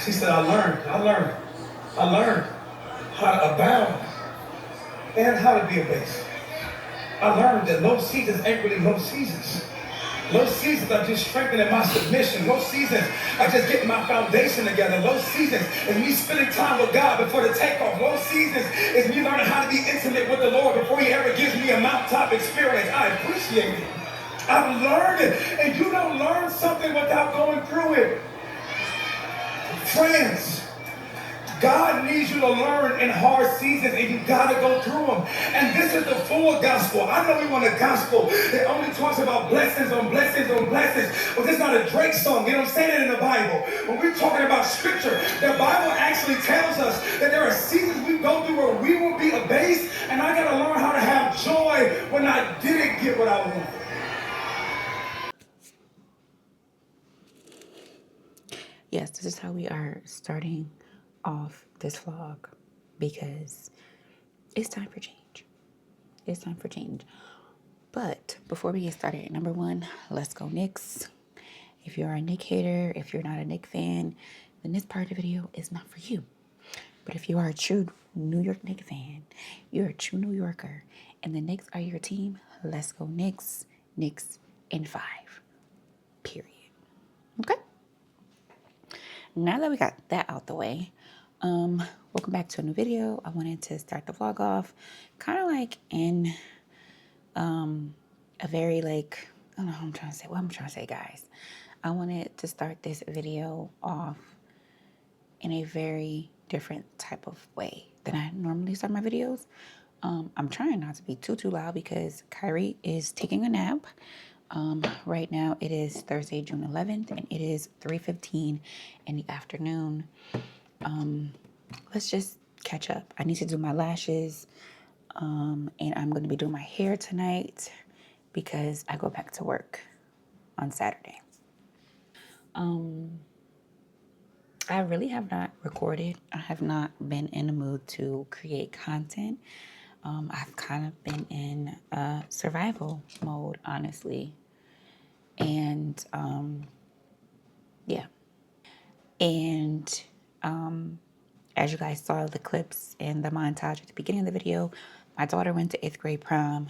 She said, I learned how to abound and how to be a base. I learned that low seasons ain't really low seasons. Low seasons are just strengthening my submission. Low seasons are just getting my foundation together. Low seasons is me spending time with God before the takeoff. Low seasons is me learning how to be intimate with the Lord before He ever gives me a mountaintop experience. I appreciate it. I've learned it. And you don't learn something without going through it. Friends, God needs you to learn in hard seasons, and you gotta go through them. And this is the full gospel. I know we want a gospel that only talks about blessings on blessings on blessings, but this is not a Drake song. You don't say that in the Bible. When we're talking about scripture, the Bible actually tells us that there are seasons we go through where we will be abased, and I gotta learn how to have joy when I didn't get what I wanted. Yes, this is how we are starting off this vlog because it's time for change. It's time for change. But before we get started, number one, let's go Knicks. If you're a Knick hater, if you're not a Knick fan, then this part of the video is not for you. But if you are a true New York Knicks fan, you're a true New Yorker, and the Knicks are your team, let's go Knicks. Knicks in 5. Period. Okay? Now that we got that out the way, welcome back to a new video. I wanted to start the vlog off kind of like in a very like, I don't know what I'm trying to say, guys. I wanted to start this video off in a very different type of way than I normally start my videos. I'm trying not to be too loud because Kyrie is taking a nap. Right now it is Thursday, June 11th, and it is 3:15 in the afternoon. Let's just catch up. I need to do my lashes, and I'm going to be doing my hair tonight because I go back to work on Saturday. I really have not recorded. I have not been in the mood to create content. I've kind of been in survival mode, honestly. And yeah. And as you guys saw the clips and the montage at the beginning of the video, my daughter went to 8th grade prom.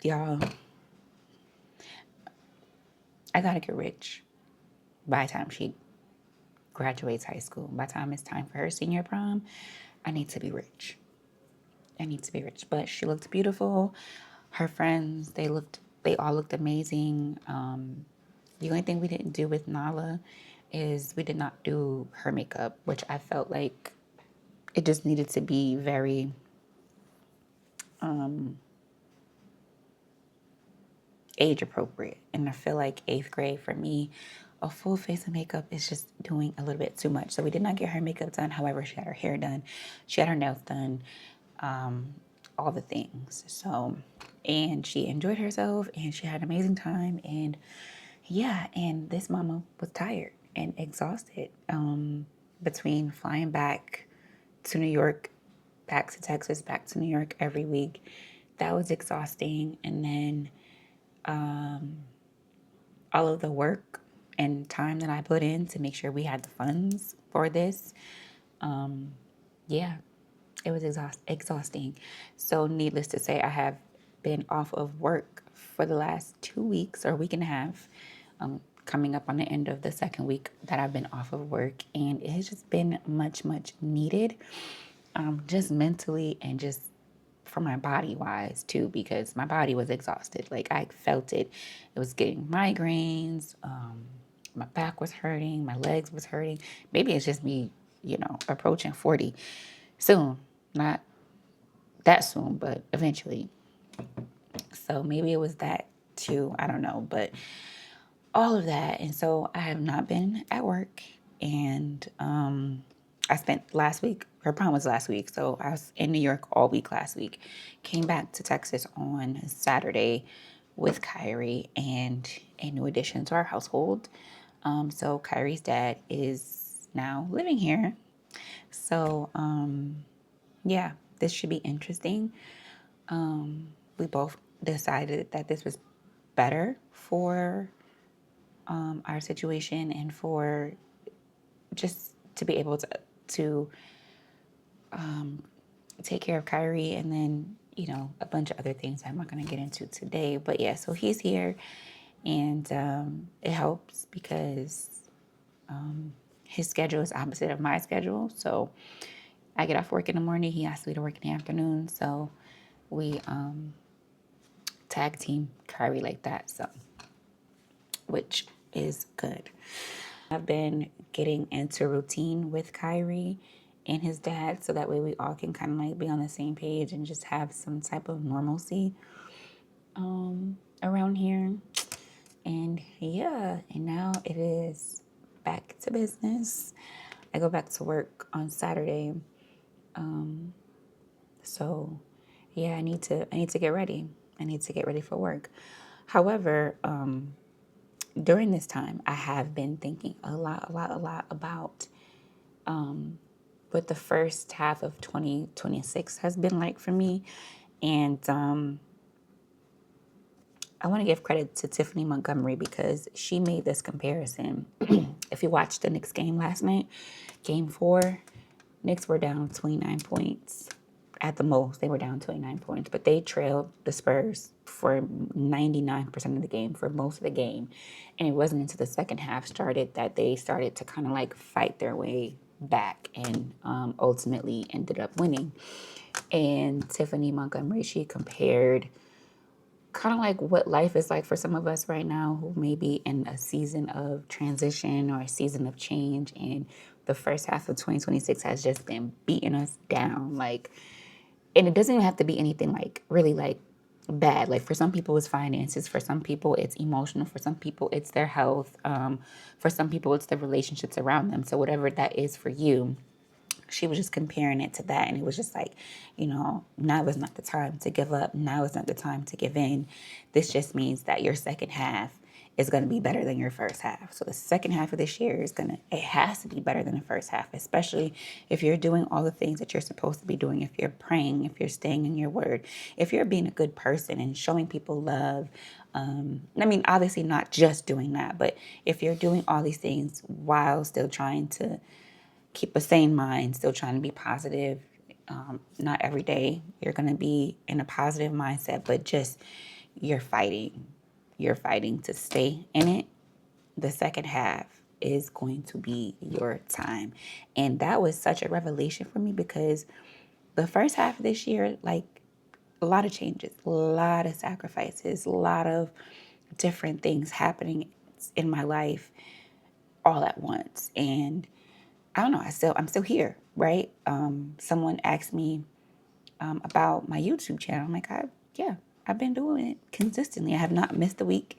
Y'all, I gotta get rich by the time she graduates high school. By the time it's time for her senior prom, I need to be rich. But she looked beautiful. Her friends, they all looked amazing. The only thing we didn't do with Nala is we did not do her makeup, which I felt like it just needed to be very age appropriate. And I feel like 8th grade for me, a full face of makeup is just doing a little bit too much. So we did not get her makeup done. However, she had her hair done. She had her nails done. All the things. So, and she enjoyed herself and she had an amazing time. And yeah, and this mama was tired and exhausted between flying back to New York, back to Texas, back to New York every week. That was exhausting. And then all of the work and time that I put in to make sure we had the funds for this. Yeah, it was exhausting. So needless to say, I have been off of work for the last 2 weeks or a week and a half, coming up on the end of the second week that I've been off of work. And it has just been much needed, just mentally and just for my body wise too, because my body was exhausted. Like I felt it. It was getting migraines. My back was hurting. My legs was hurting. Maybe it's just me, approaching 40 soon. Not that soon, but eventually. So maybe it was that too. I don't know. But all of that. And so I have not been at work. And I spent last week, her prom was last week. So I was in New York all week last week. Came back to Texas on Saturday with Kyrie and a new addition to our household. So Kyrie's dad is now living here. So, yeah, this should be interesting. We both decided that this was better for our situation and for just to be able to take care of Kyrie, and then, a bunch of other things I'm not going to get into today. But yeah, so he's here, and it helps because his schedule is opposite of my schedule. So I get off work in the morning, he asks me to work in the afternoon. So we tag team Kyrie like that, so which is good. I've been getting into routine with Kyrie and his dad, so that way we all can kind of like be on the same page and just have some type of normalcy around here. And yeah, and now it is back to business. I go back to work on Saturday. So yeah, I need to get ready. I need to get ready for work. However, during this time, I have been thinking a lot about what the first half of 2026 has been like for me. And I want to give credit to Tiffany Montgomery because she made this comparison. If you watched the Knicks game last night, game 4, Knicks were down 29 points. At the most, they were down 29 points, but they trailed the Spurs for 99% of the game, for most of the game. And it wasn't until the second half started that they started to kind of like fight their way back, and ultimately ended up winning. And Tiffany Montgomery, she compared kind of like what life is like for some of us right now who may be in a season of transition or a season of change. And the first half of 2026 has just been beating us down. Like, and it doesn't even have to be anything like really like bad. Like for some people it's finances, for some people it's emotional, for some people it's their health, for some people it's the relationships around them. So whatever that is for you, she was just comparing it to that. And it was just like, now is not the time to give up. Now is not the time to give in. This just means that your second half is going to be better than your first half. So the second half of this year it has to be better than the first half, especially if you're doing all the things that you're supposed to be doing, if you're praying, if you're staying in your word, if you're being a good person and showing people love. Obviously not just doing that, but if you're doing all these things while still trying to keep a sane mind, still trying to be positive. Not every day you're going to be in a positive mindset, but just you're fighting. You're fighting to stay in it. The second half is going to be your time. And that was such a revelation for me because the first half of this year, like a lot of changes, a lot of sacrifices, a lot of different things happening in my life all at once. And I don't know. I'm still here, right? Someone asked me about my YouTube channel. I'm like, I've been doing it consistently. I have not missed a week.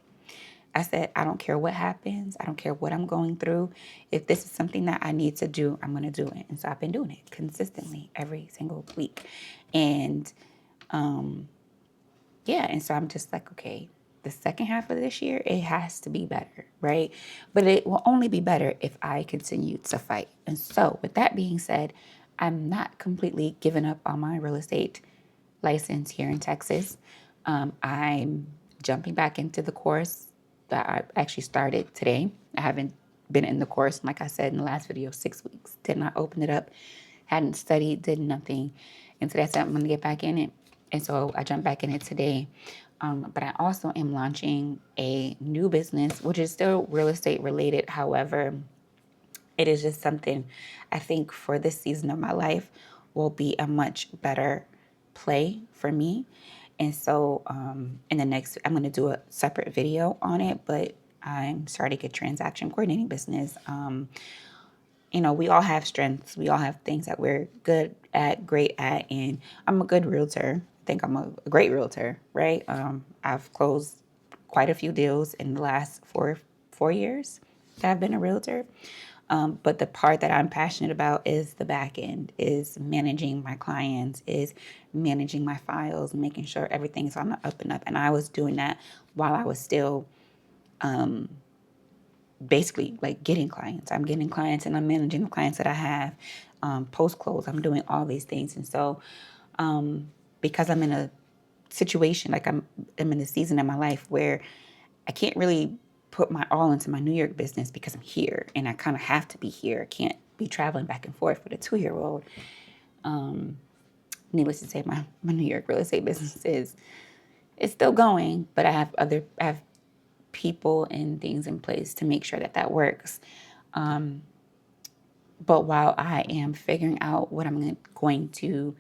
I said, I don't care what happens. I don't care what I'm going through. If this is something that I need to do, I'm going to do it. And so I've been doing it consistently every single week. And and so I'm just like, okay, the second half of this year, it has to be better, right? But it will only be better if I continue to fight. And so with that being said, I'm not completely giving up on my real estate license here in Texas. I'm jumping back into the course that I actually started today. I haven't been in the course, like I said in the last video, 6 weeks. Did not open it up, hadn't studied, did nothing. And today I said I'm going to get back in it. And so I jumped back in it today. But I also am launching a new business, which is still real estate related. However, it is just something I think for this season of my life will be a much better play for me. And so in the next, I'm going to do a separate video on it, but I'm starting a transaction coordinating business. We all have strengths. We all have things that we're good at, great at, and I'm a good realtor. I think I'm a great realtor, right? I've closed quite a few deals in the last four years that I've been a realtor. But the part that I'm passionate about is the back end, is managing my clients, is managing my files, making sure everything's on the up and up. And I was doing that while I was still basically like getting clients. I'm getting clients and I'm managing the clients that I have. Post close, I'm doing all these things. And so because I'm in a situation, like I'm in a season in my life where I can't really put my all into my New York business because I'm here and I kind of have to be here. I can't be traveling back and forth with a 2-year-old. Needless to say, my New York real estate business is it's still going, but I have people and things in place to make sure that that works. But while I am figuring out what I'm going to,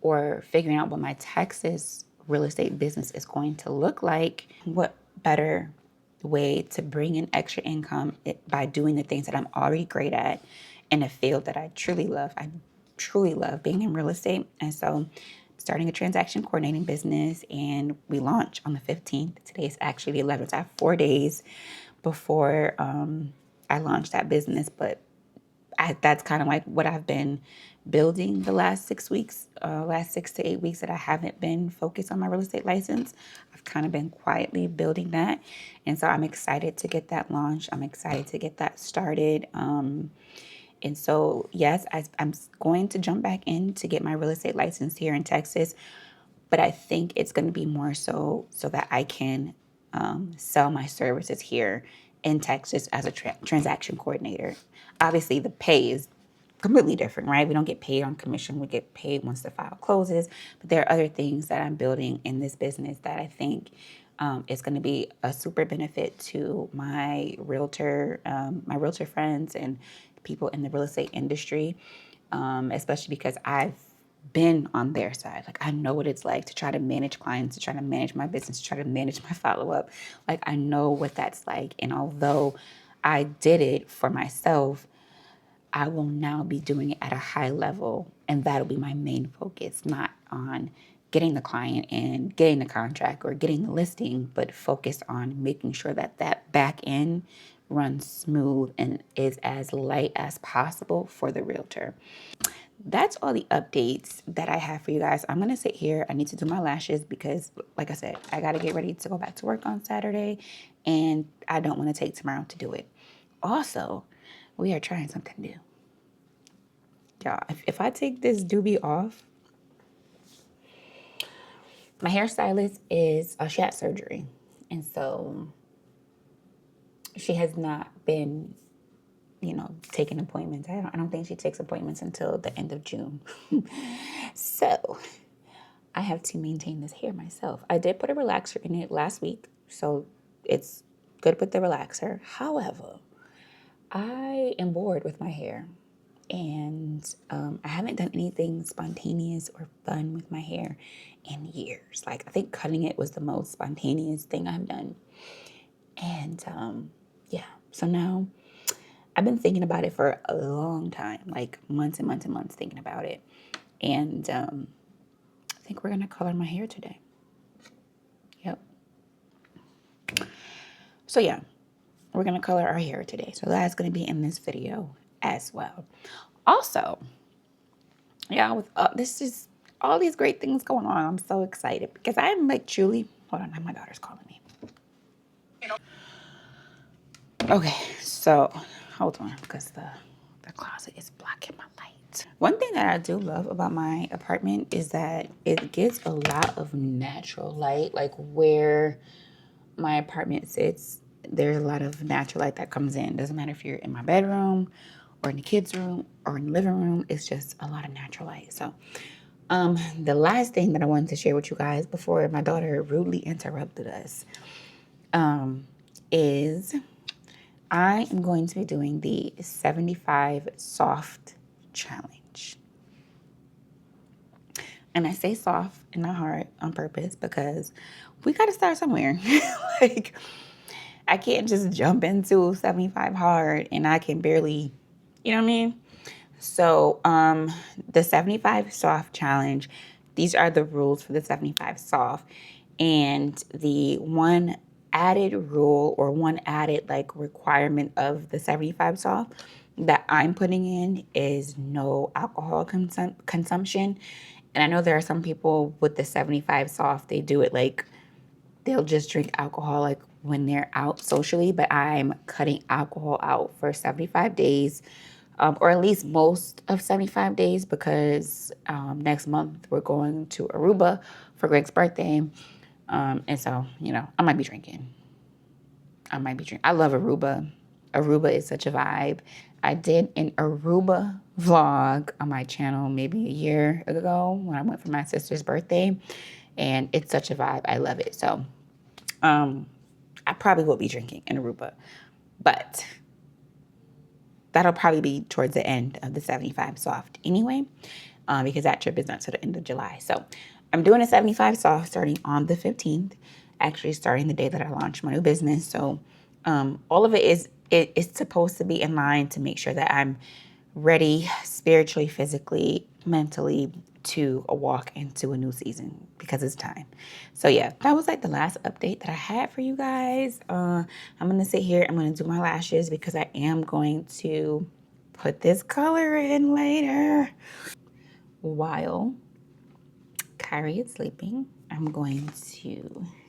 or figuring out what my Texas real estate business is going to look like, what better way to bring in extra income by doing the things that I'm already great at in a field that I truly love. I truly love being in real estate. And so starting a transaction coordinating business, and we launch on the 15th. Today is actually the 11th. I have 4 days before I launch that business, but that's kind of like what I've been building the last 6 weeks, last 6 to 8 weeks that I haven't been focused on my real estate license. I've kind of been quietly building that. And so I'm excited to get that launched. I'm excited to get that started. And so, yes, I'm going to jump back in to get my real estate license here in Texas, but I think it's going to be more so that I can sell my services here in Texas as a transaction coordinator. Obviously, the pay is completely different, right? We don't get paid on commission. We get paid once the file closes. But there are other things that I'm building in this business that I think is going to be a super benefit to my realtor friends and people in the real estate industry, especially because I've been on their side. Like, I know what it's like to try to manage clients, to try to manage my business, to try to manage my follow-up. Like, I know what that's like. And although I did it for myself, I will now be doing it at a high level, and that'll be my main focus, not on getting the client and getting the contract or getting the listing, but focus on making sure that that back end runs smooth and is as light as possible for the realtor. That's all the updates that I have for you guys. I'm going to sit here. I need to do my lashes because, like I said, I got to get ready to go back to work on Saturday, and I don't want to take tomorrow to do it. Also, we are trying something new. Y'all, if I take this doobie off, my hairstylist she had surgery. And so she has not been, taking appointments. I don't think she takes appointments until the end of June. So I have to maintain this hair myself. I did put a relaxer in it last week, so it's good with the relaxer. However, I am bored with my hair, and I haven't done anything spontaneous or fun with my hair in years. Like, I think cutting it was the most spontaneous thing I've done. And yeah, so now I've been thinking about it for a long time, like months and months and months thinking about it. And I think we're gonna color my hair today. Yep. So yeah, we're gonna color our hair today. So that's gonna be in this video as well. Also, yeah, with this is all these great things going on. I'm so excited because I'm like truly. Hold on, my daughter's calling me. Okay, so hold on because the closet is blocking my light. One thing that I do love about my apartment is that it gets a lot of natural light. Like, where my apartment sits, there's a lot of natural light that comes in. Doesn't matter if you're in my bedroom or in the kids' room or in the living room. It's just a lot of natural light. So the last thing that I wanted to share with you guys before my daughter rudely interrupted us is I am going to be doing the 75 soft challenge. And I say soft and not hard on purpose because we got to start somewhere. Like, I can't just jump into 75 hard and I can barely, you know what I mean? So the 75 soft challenge, these are the rules for the 75 soft. And the one added rule or one added like requirement of the 75 soft that I'm putting in is no alcohol consumption. And I know there are some people with the 75 soft, they do it like they'll just drink alcohol like when they're out socially, but I'm cutting alcohol out for 75 days. Or at least most of 75 days, because next month we're going to Aruba for Greg's birthday. And so, I might be drinking. I might be drinking. I love Aruba. Aruba is such a vibe. I did an Aruba vlog on my channel maybe a year ago when I went for my sister's birthday, and it's such a vibe. I love it. So I probably will be drinking in Aruba, but that'll probably be towards the end of the 75 soft anyway, because that trip is not to the end of July. So I'm doing a 75 soft starting on the 15th, actually starting the day that I launched my new business. So all of it's supposed to be in line to make sure that I'm ready spiritually, physically, mentally to walk into a new season because it's time. So yeah, that was like the last update that I had for you guys. I'm going to sit here. I'm going to do my lashes because I am going to put this color in later. While Kyrie is sleeping, I'm going to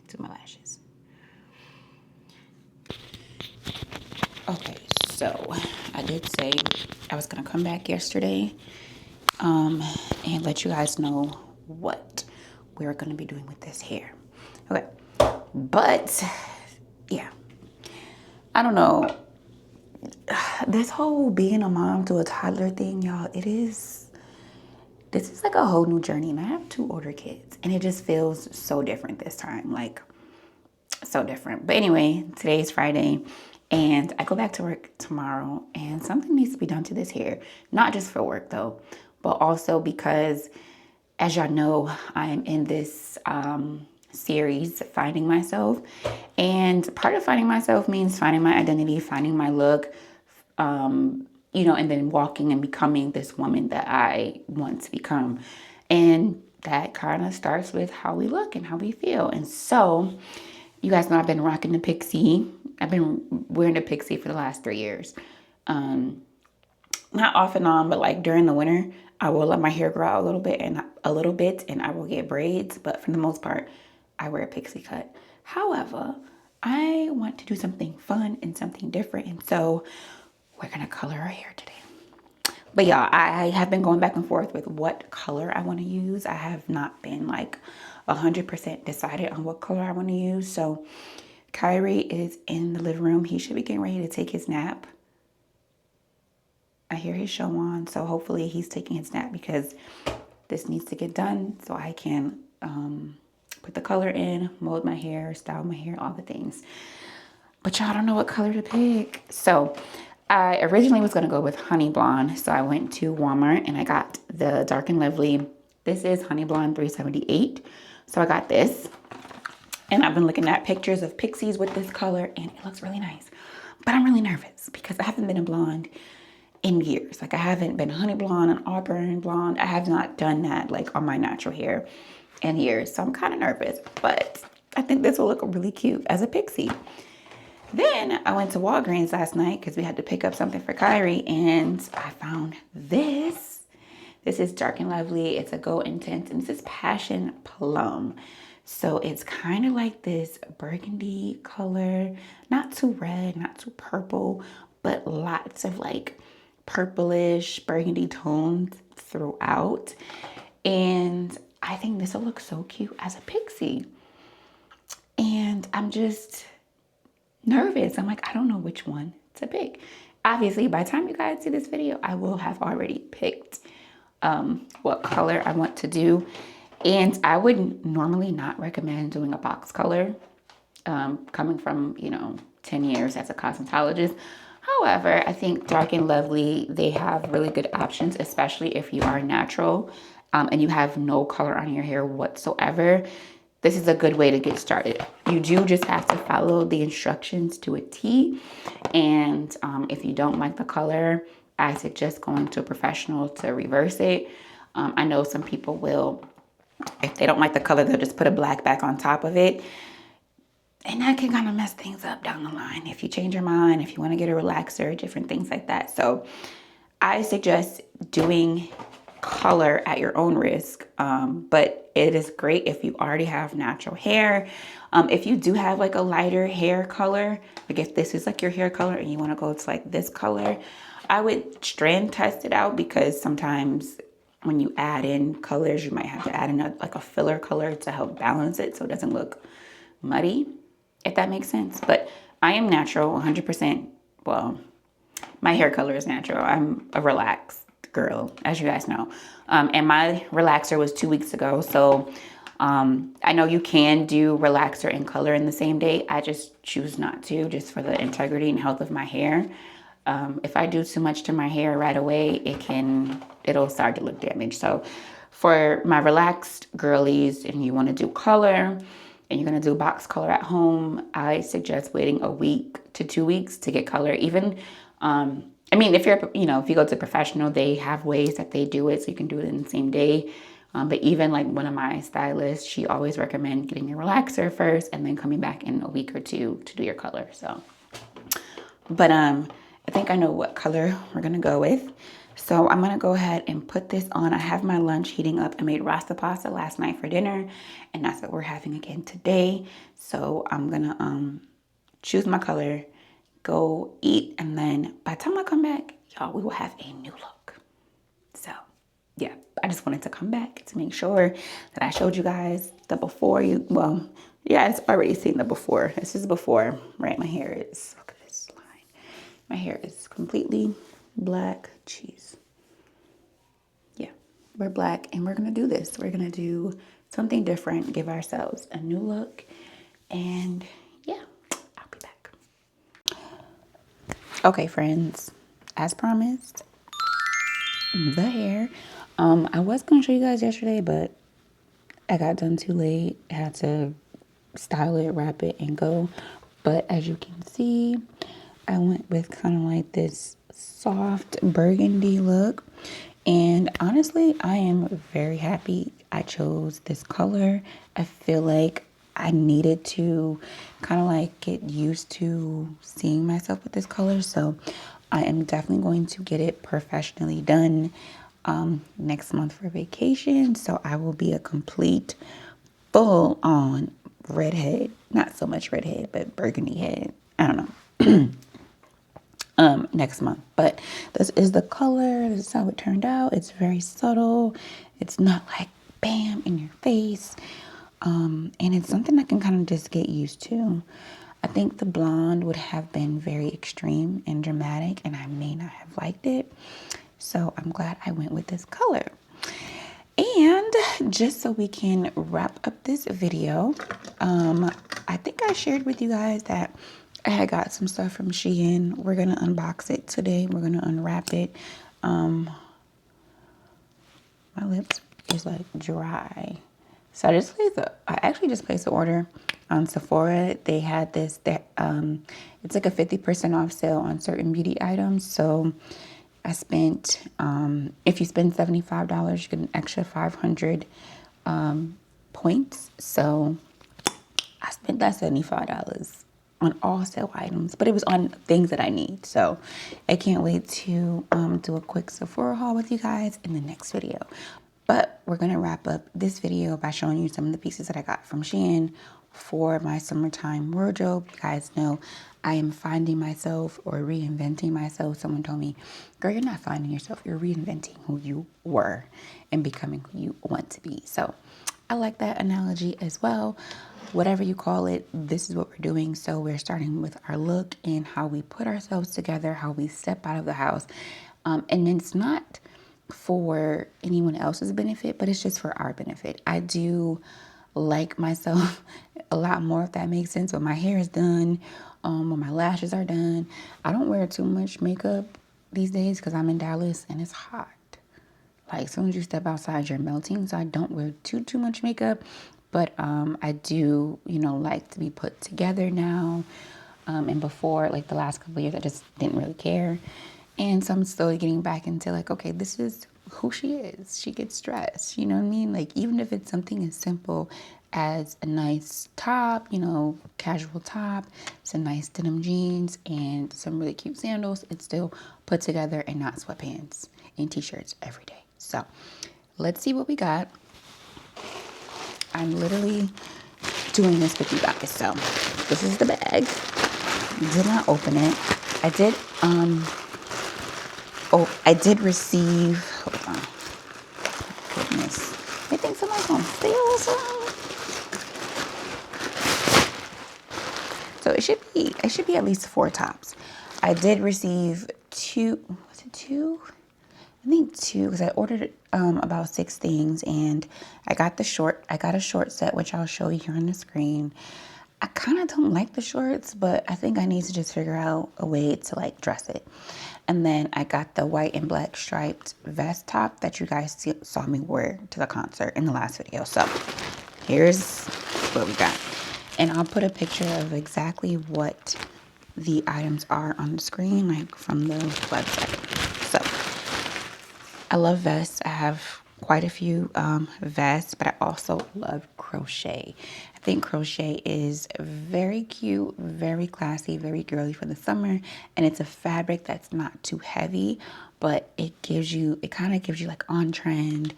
do my lashes. Okay, so I did say I was going to come back yesterday and let you guys know what we're going to be doing with this hair. Okay, but yeah, I don't know. This whole being a mom to a toddler thing, y'all, this is like a whole new journey. And I have 2 older kids, and it just feels so different this time. Like, so different. But anyway, today's Friday, and I go back to work tomorrow, and something needs to be done to this hair. Not just for work, though, but also because, as y'all know, I am in this series, Finding Myself. And part of finding myself means finding my identity, finding my look, and then walking and becoming this woman that I want to become. And that kind of starts with how we look and how we feel. And so, you guys know I've been rocking the pixie. I've been wearing the pixie for the last 3 years. Not off and on, but like during the winter, I will let my hair grow out a little bit, and I will get braids. But for the most part, I wear a pixie cut. However, I want to do something fun and something different, and so we're gonna color our hair today. But yeah, I have been going back and forth with what color I want to use. I have not been like 100% decided on what color I want to use. So Kyrie is in the living room. He should be getting ready to take his nap. I hear his show on, so hopefully he's taking his nap because this needs to get done so I can put the color in, mold my hair, style my hair, all the things. But y'all don't know what color to pick. So I originally was going to go with Honey Blonde. So I went to Walmart and I got the Dark and Lovely. This is Honey Blonde 378. So I got this. And I've been looking at pictures of pixies with this color and it looks really nice. But I'm really nervous because I haven't been a blonde in years. Like I haven't been honey blonde and auburn blonde. I have not done that like on my natural hair in years. So I'm kind of nervous, but I think this will look really cute as a pixie. Then I went to Walgreens last night because we had to pick up something for Kyrie, and I found this. This is Dark and Lovely. It's a Go Intense, and this is Passion Plum. So it's kind of like this burgundy color, not too red, not too purple, but lots of like purplish burgundy tones throughout. And I think this will look so cute as a pixie. And I'm just nervous. I'm like, I don't know which one to pick. Obviously, by the time you guys see this video, I will have already picked what color I want to do. And I would normally not recommend doing a box color, coming from, 10 years as a cosmetologist. However, I think Dark and Lovely, they have really good options, especially if you are natural and you have no color on your hair whatsoever. This is a good way to get started. You do just have to follow the instructions to a T. And if you don't like the color, I suggest going to a professional to reverse it. I know some people will, if they don't like the color, they'll just put a black back on top of it. And that can kind of mess things up down the line. If you change your mind, if you want to get a relaxer, different things like that. So I suggest doing color at your own risk. But it is great if you already have natural hair. If you do have like a lighter hair color, like if this is like your hair color and you want to go to like this color, I would strand test it out because sometimes when you add in colors, you might have to add in a filler color to help balance it so it doesn't look muddy, if that makes sense. But I am natural, 100%. Well, my hair color is natural. I'm a relaxed girl, as you guys know. And my relaxer was 2 weeks ago. So I know you can do relaxer and color in the same day. I just choose not to, just for the integrity and health of my hair. If I do too much to my hair right away, it'll start to look damaged. So for my relaxed girlies, and you want to do color, and you're going to do box color at home, I suggest waiting a week to 2 weeks to get color. Even, I mean, if if you go to professional, they have ways that they do it, so you can do it in the same day. But even like one of my stylists, she always recommends getting your relaxer first and then coming back in a week or two to do your color. So, but I think I know what color we're gonna go with. So I'm gonna go ahead and put this on. I have my lunch heating up. I made rasta pasta last night for dinner, and that's what we're having again today. So I'm gonna choose my color, go eat, and then by the time I come back, y'all, we will have a new look. So yeah, I just wanted to come back to make sure that I showed you guys the before. You guys already seen the before. This is before, right? My hair is, look at this line. My hair is completely black. Jeez. Yeah, we're black and we're gonna do this. We're gonna do something different, give ourselves a new look, and yeah, I'll be back. Okay, friends, as promised, the hair. I was gonna show you guys yesterday, but I got done too late. I had to style it, wrap it, and go. But as you can see, I went with kind of like this soft burgundy look. And honestly, I am very happy I chose this color. I feel like I needed to kind of like get used to seeing myself with this color. So I am definitely going to get it professionally done next month for vacation. So I will be a complete full on redhead. Not so much redhead, but burgundy head. I don't know. Next month. But this is the color. This is how it turned out. It's very subtle. It's not like bam in your face. And it's something I can kind of just get used to. I think the blonde would have been very extreme and dramatic, and I may not have liked it. So I'm glad I went with this color. And just so we can wrap up this video, I think I shared with you guys that I had got some stuff from Shein. We're going to unbox it today. We're going to unwrap it. My lips is like dry. So I actually just placed an order on Sephora. They had this, it's like a 50% off sale on certain beauty items. So I spent, if you spend $75, you get an extra 500 points. So I spent that $75 on all sale items, but it was on things that I need. So I can't wait to do a quick Sephora haul with you guys in the next video. But we're going to wrap up this video by showing you some of the pieces that I got from Shein for my summertime wardrobe. You guys know I am finding myself or reinventing myself. Someone told me, girl, you're not finding yourself. You're reinventing who you were and becoming who you want to be. So I like that analogy as well. Whatever you call it, this is what we're doing. So we're starting with our look and how we put ourselves together, how we step out of the house. And it's not for anyone else's benefit, but it's just for our benefit. I do like myself a lot more, if that makes sense, when my hair is done, when my lashes are done. I don't wear too much makeup these days because I'm in Dallas and it's hot. Like as soon as you step outside, you're melting. So I don't wear too much makeup, but I do, like to be put together now. And before, like the last couple of years, I just didn't really care. And so I'm slowly getting back into like, okay, this is who she is. She gets dressed, you know what I mean? Like even if it's something as simple as a nice top, casual top, some nice denim jeans and some really cute sandals, it's still put together and not sweatpants and t-shirts every day. So let's see what we got. I'm literally doing this with you guys. So this is the bag. Did not open it. I did receive, hold on, goodness, I think somebody's gonna steal something. So it it should be at least 4 tops. I did receive 2, was it 2? I think 2, because I ordered about 6 things, and I got a short set, which I'll show you here on the screen. I kind of don't like the shorts, but I think I need to just figure out a way to like dress it. And then I got the white and black striped vest top that you guys saw me wear to the concert in the last video. So here's what we got. And I'll put a picture of exactly what the items are on the screen, like from the website. So I love vests. I have quite a few vests, but I also love crochet. I think crochet is very cute, very classy, very girly for the summer, and it's a fabric that's not too heavy, but it kind of gives you like on trend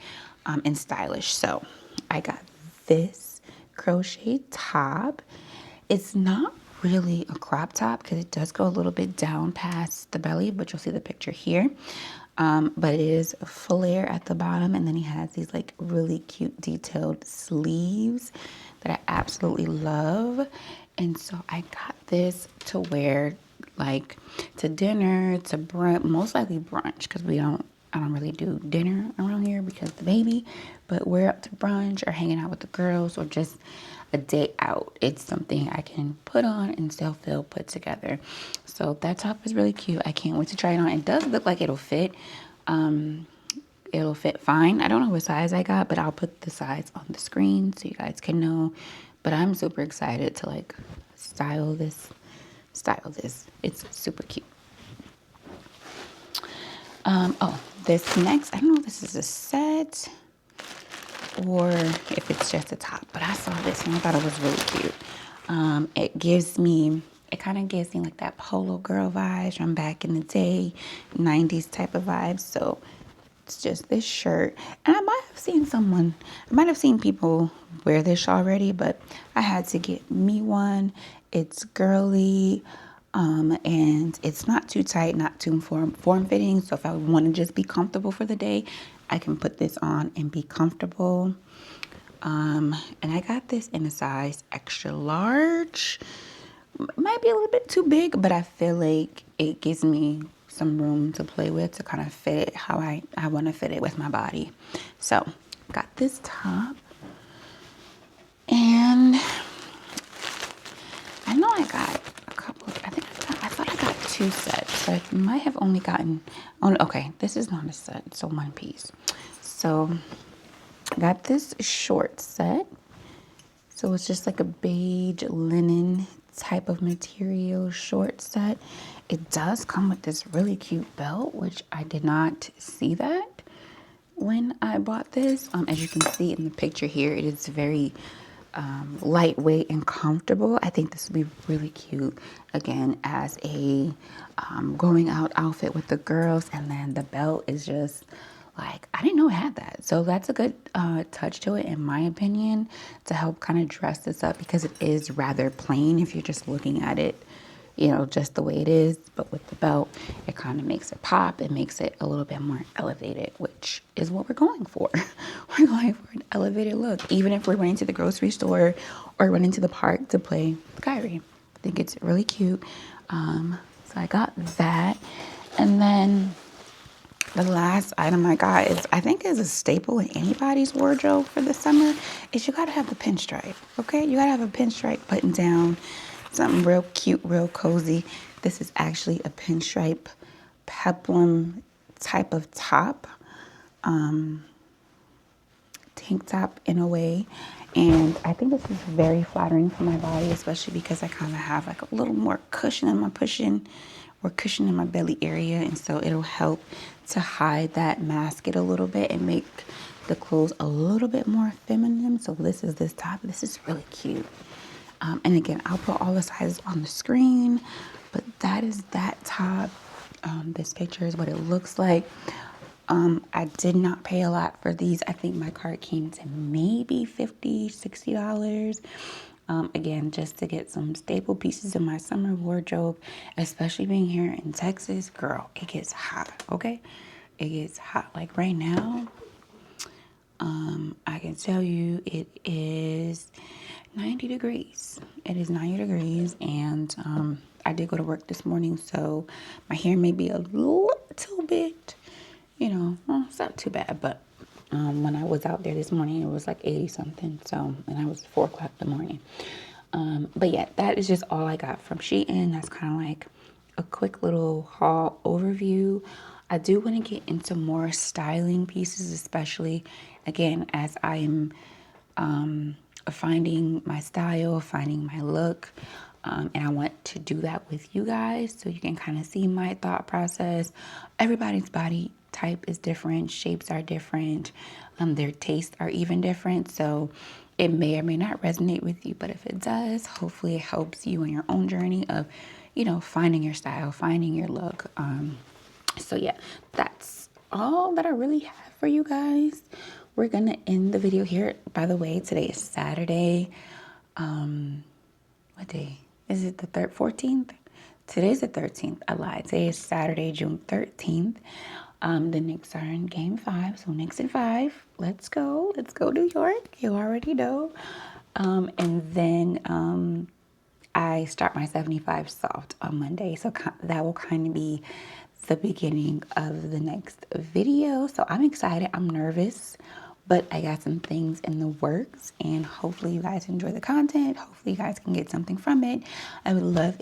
and stylish. So I got this crochet top. It's not really a crop top because it does go a little bit down past the belly, but you'll see the picture here. But it is a flare at the bottom, and then he has these like really cute detailed sleeves that I absolutely love. And so I got this to wear like to dinner, to brunch, most likely brunch, because I don't really do dinner around here because of the baby, but we're up to brunch or hanging out with the girls or just a day out. It's something I can put on and still feel put together. So that top is really cute. I can't wait to try it on. It does look like it'll fit. It'll fit fine. I don't know what size I got, but I'll put the size on the screen so you guys can know. But I'm super excited to like style this. It's super cute. Oh, this next, I don't know if this is a set or if it's just a top, but I saw this and I thought it was really cute. It kind of gives me like that polo girl vibes from back in the day, 90s type of vibes. So it's just this shirt. And I might have seen people wear this already, but I had to get me one. It's girly. And it's not too tight, not too form-fitting. So if I want to just be comfortable for the day, I can put this on and be comfortable. And I got this in a size extra large. Might be a little bit too big, but I feel like it gives me some room to play with to kind of fit it how I want to fit it with my body. So got this top, and I know I got a couple. I thought I got 2 sets, but I might have only gotten. Oh, okay, this is not a set. It's a one piece. So I got this short set. So it's just like a beige linen type of material short set. It does come with this really cute belt, which I did not see that when I bought this. As you can see in the picture here, it is very lightweight and comfortable. I think this would be really cute, again, as a going out outfit with the girls. And then the belt is just like, I didn't know it had that. So that's a good touch to it, in my opinion, to help kind of dress this up, because it is rather plain if you're just looking at it, just the way it is. But with the belt, it kind of makes it pop. It makes it a little bit more elevated, which is what we're going for. We're going for an elevated look, even if we're running to the grocery store or running to the park to play with Kyrie. I think it's really cute. So I got that. And then the last item I got I think is a staple in anybody's wardrobe for the summer, is you gotta have the pinstripe, okay? You gotta have a pinstripe button down, something real cute, real cozy. This is actually a pinstripe peplum type of top, tank top in a way. And I think this is very flattering for my body, especially because I kind of have like a little more cushion in my belly area. And so it'll help to hide that, mask it a little bit, and make the clothes a little bit more feminine. So this top. This is really cute. And again, I'll put all the sizes on the screen, but that is that top. This picture is what it looks like. I did not pay a lot for these. I think my cart came to maybe $50, $60. Again, just to get some staple pieces in my summer wardrobe, especially being here in Texas. Girl, it gets hot, okay? It gets hot. Like right now, I can tell you it is 90 degrees. It is 90 degrees, and I did go to work this morning, so my hair may be a little bit, well, it's not too bad, but when I was out there this morning, it was like 80 something, so, and I was 4 o'clock in the morning. But yeah, that is just all I got from Shein. That's kind of like a quick little haul overview. I do want to get into more styling pieces, especially again as I am finding my style, finding my look. And I want to do that with you guys so you can kind of see my thought process. Everybody's body type is different, shapes are different, their tastes are even different. So it may or may not resonate with you, but if it does, hopefully it helps you in your own journey of, finding your style, finding your look. So yeah, that's all that I really have for you guys. We're gonna end the video here. By the way, today is Saturday. What day? Is it the 14th? Today's the 13th. I lied. Today is Saturday, June 13th. The Knicks are in game 5. So Knicks in 5. Let's go. Let's go New York. You already know. And then I start my 75 soft on Monday. So that will kind of be the beginning of the next video. So I'm excited. I'm nervous, but I got some things in the works, and hopefully you guys enjoy the content. Hopefully you guys can get something from it. I would love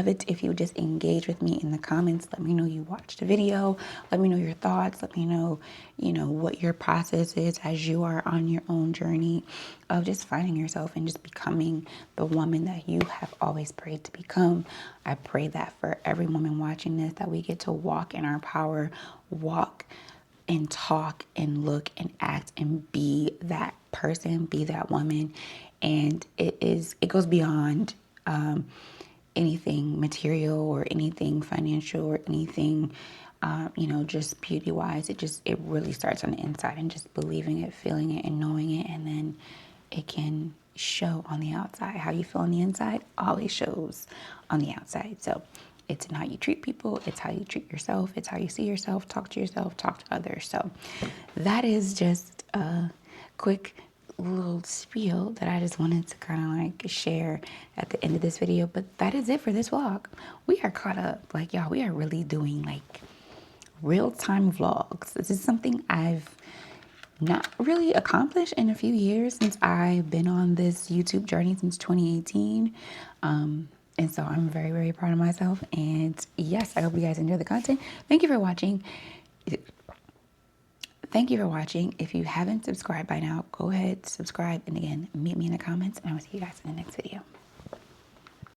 it if you would just engage with me in the comments. Let me know you watched the video. Let me know your thoughts. Let me know, what your process is as you are on your own journey of just finding yourself and just becoming the woman that you have always prayed to become. I pray that for every woman watching this, that we get to walk in our power, walk and talk and look and act and be that person, be that woman. And it goes beyond anything material or anything financial or anything just beauty wise. It really starts on the inside, and just believing it, feeling it, and knowing it, and then it can show on the outside. How you feel on the inside always shows on the outside. So it's in how you treat people, it's how you treat yourself, it's how you see yourself, talk to others. So that is just a quick little spiel that I just wanted to kind of like share at the end of this video. But that is it for this vlog. We are caught up. Like, y'all, we are really doing like real-time vlogs. This is something I've not really accomplished in a few years, since I've been on this YouTube journey since 2018. And so I'm very, very proud of myself. And yes, I hope you guys enjoy the content. Thank you for watching. Thank you for watching. If you haven't subscribed by now, go ahead, subscribe. And again, meet me in the comments, and I will see you guys in the next video.